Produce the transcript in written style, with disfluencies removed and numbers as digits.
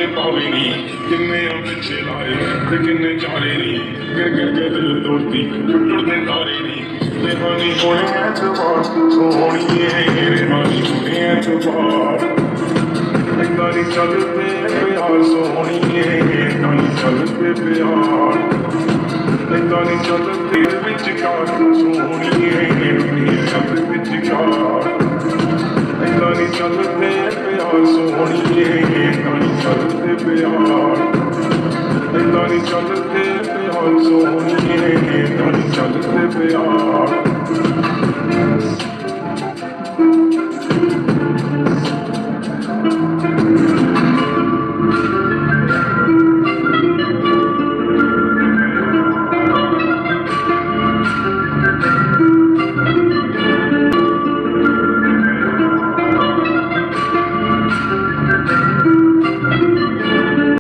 किन्ने पावे नी किन्ने पिछे लाए ते किन्ने चारे नी गिर गिर के दिल तोड़ती टुटदे तारे नी रेहानी होने ऐतबार सोहणिए रेहानी होने ऐतबार इन्ना नी चलदे प्यार सोहणिए इन्ना नी चलदे प्यार इन्ना नी चलदे विचकार सोहणिए चल विचकार इन्ना नी चलदे प्यार सोहणिए इन्ना नी चलदे प्यार इन्ना नी चलदे प्यार सोहणिए इन्ना नी चलदे प्यार